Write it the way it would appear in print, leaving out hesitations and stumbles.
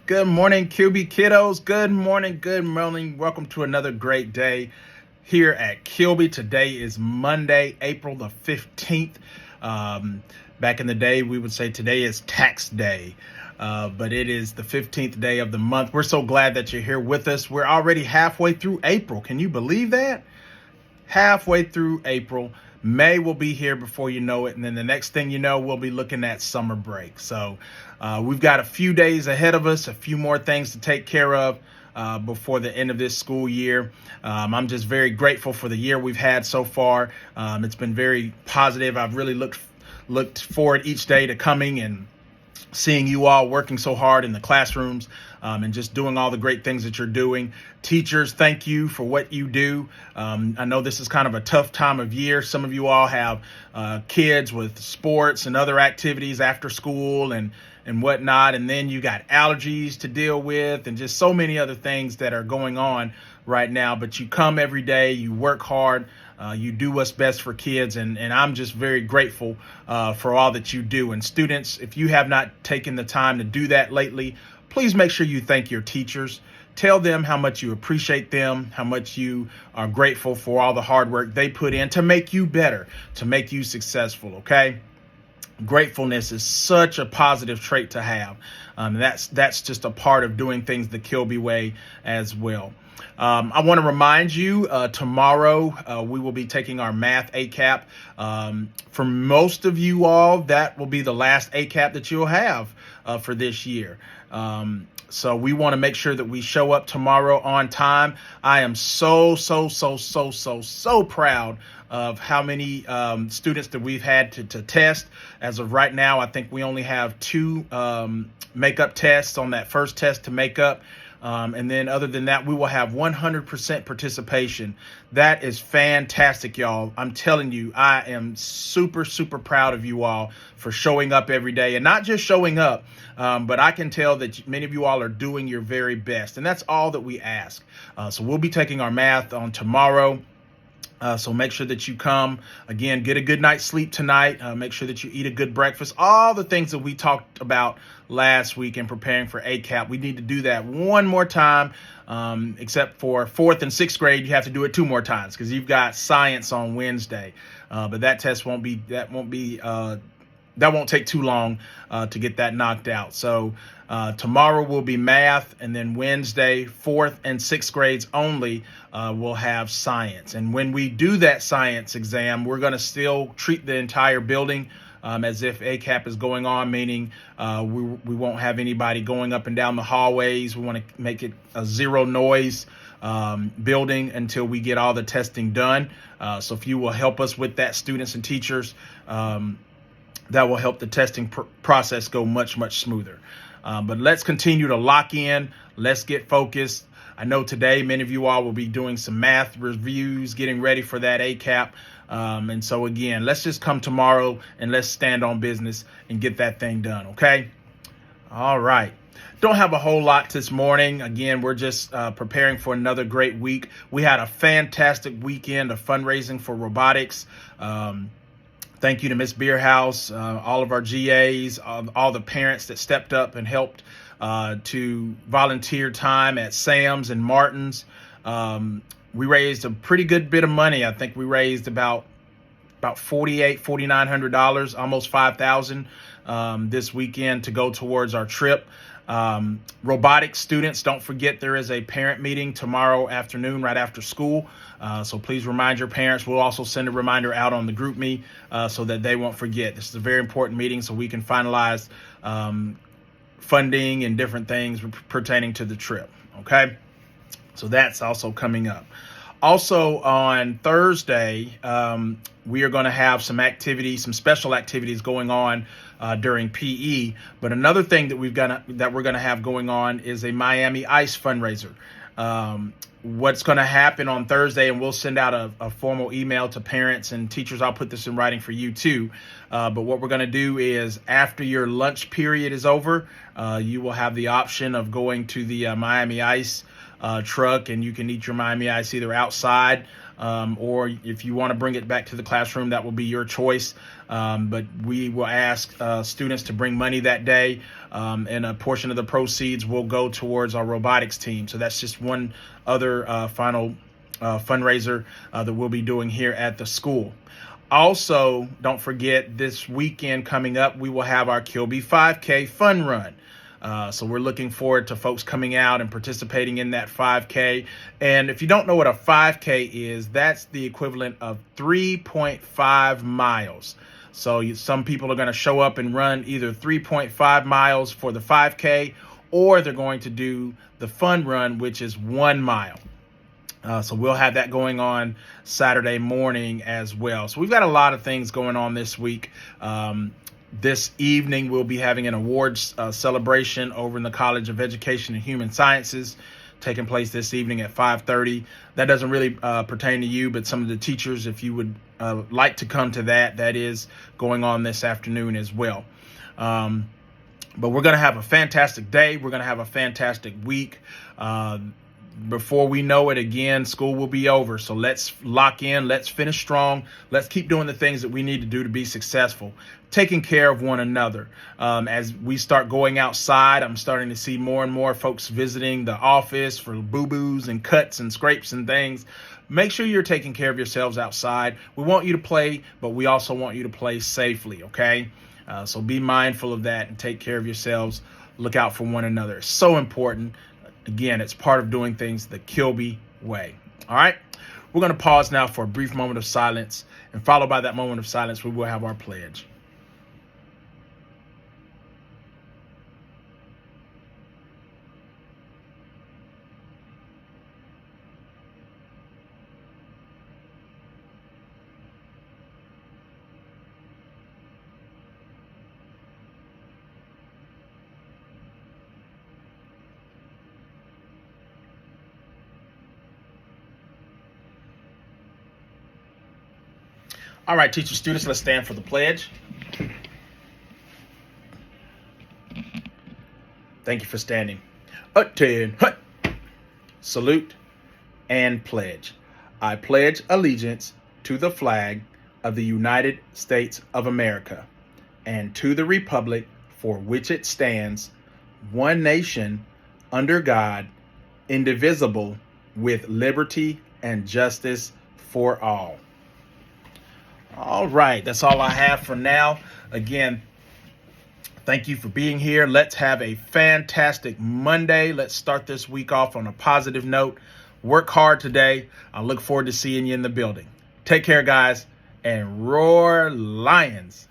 Good morning, QB kiddos. Good morning. Good morning. Welcome to another great day here at Kilby. Today is Monday, April the 15th. Back in the day, we would say today is tax day, but it is the 15th day of the month. We're so glad that you're here with us. We're already halfway through April. Can you believe that? Halfway through April. May will be here before you know it. And then the next thing you know, we'll be looking at summer break. So we've got a few days ahead of us, a few more things to take care of before the end of this school year. I'm just very grateful for the year we've had so far. It's been very positive. I've really looked forward each day to coming and seeing you all working so hard in the classrooms and just doing all the great things that you're doing. Teachers, thank you for what you do. I know this is kind of a tough time of year. Some of you all have kids with sports and other activities after school and whatnot. And then you got allergies to deal with and just so many other things that are going on right now. But you come every day, you work hard. You do what's best for kids, and I'm just very grateful for all that you do. And students, if you have not taken the time to do that lately, please make sure you thank your teachers. Tell them how much you appreciate them, how much you are grateful for all the hard work they put in to make you better, to make you successful, okay? Gratefulness is such a positive trait to have. That's just a part of doing things the Kilby way as well. I want to remind you, tomorrow we will be taking our math ACAP. For most of you all, that will be the last ACAP that you'll have for this year. So we want to make sure that we show up tomorrow on time. I am so proud of how many students that we've had to test. As of right now, I think we only have 2 makeup tests on that first test to make up. And then other than that, we will have 100% participation. That is fantastic, y'all. I'm telling you, I am super proud of you all for showing up every day, and not just showing up, but I can tell that many of you all are doing your very best, and that's all that we ask. So we'll be taking our math on tomorrow. So make sure that you come. Again, get a good night's sleep tonight. Make sure that you eat a good breakfast. All the things that we talked about last week in preparing for ACAP, we need to do that one more time. Except for 4th and 6th grade, you have to do it 2 more times because you've got science on Wednesday. But that test won't take too long to get that knocked out. So tomorrow will be math, and then Wednesday, 4th and 6th grades only will have science. And when we do that science exam, we're going to still treat the entire building as if ACAP is going on, meaning we won't have anybody going up and down the hallways. We want to make it a zero noise building until we get all the testing done. So if you will help us with that, students and teachers, that will help the testing process go much smoother. But let's continue to lock in. Let's get focused. I know today many of you all will be doing some math reviews, getting ready for that ACAP. And so again, let's just come tomorrow and let's stand on business and get that thing done, okay? All right. Don't have a whole lot this morning. Again, we're just preparing for another great week. We had a fantastic weekend of fundraising for robotics. Thank you to Miss Beerhouse, all of our GAs, all the parents that stepped up and helped to volunteer time at Sam's and Martin's. We raised a pretty good bit of money. I think we raised about $4,900, almost $5,000 this weekend to go towards our trip. Robotics students, don't forget there is a parent meeting tomorrow afternoon right after school. So please remind your parents. We'll also send a reminder out on the group me so that they won't forget. This is a very important meeting so we can finalize funding and different things pertaining to the trip. Okay. So that's also coming up. Also on Thursday, we are going to have some activities, some special activities going on during PE. But another thing that we're going to have going on is a Miami Ice fundraiser. what's going to happen on Thursday, and we'll send out a formal email to parents and teachers. I'll put this in writing for you too. But what we're going to do is after your lunch period is over, you will have the option of going to the Miami Ice truck, and you can eat your Miami Ice either outside or if you want to bring it back to the classroom, that will be your choice. But we will ask students to bring money that day, and a portion of the proceeds will go towards our robotics team. So that's just one other final fundraiser that we'll be doing here at the school. Also, don't forget, this weekend coming up, we will have our Kilby 5K fun run. So we're looking forward to folks coming out and participating in that 5K. And if you don't know what a 5K is, that's the equivalent of 3.5 miles. So some people are going to show up and run either 3.5 miles for the 5K, or they're going to do the fun run, which is 1 mile. So we'll have that going on Saturday morning as well. So we've got a lot of things going on this week. This evening, we'll be having an awards celebration over in the College of Education and Human Sciences, taking place this evening at 5:30. That doesn't really pertain to you, but some of the teachers, if you would like to come to that, that is going on this afternoon as well. But we're going to have a fantastic day. We're going to have a fantastic week. Before we know it, again, school will be over. So let's lock in. Let's finish strong. Let's keep doing the things that we need to do to be successful. Taking care of one another. As we start going outside, I'm starting to see more and more folks visiting the office for boo-boos and cuts and scrapes and things. Make sure you're taking care of yourselves outside. We want you to play, but we also want you to play safely, okay? So be mindful of that and take care of yourselves. Look out for one another. It's so important. Again, it's part of doing things the Kilby way. All right, we're going to pause now for a brief moment of silence, and followed by that moment of silence, we will have our pledge. All right, teachers, students, let's stand for the pledge. Thank you for standing. Attend, salute, and pledge. I pledge allegiance to the flag of the United States of America and to the republic for which it stands, one nation, under God, indivisible, with liberty and justice for all. All right, that's all I have for now. Again, thank you for being here. Let's have a fantastic Monday. Let's start this week off on a positive note. Work hard today. I look forward to seeing you in the building. Take care, guys, and roar Lions.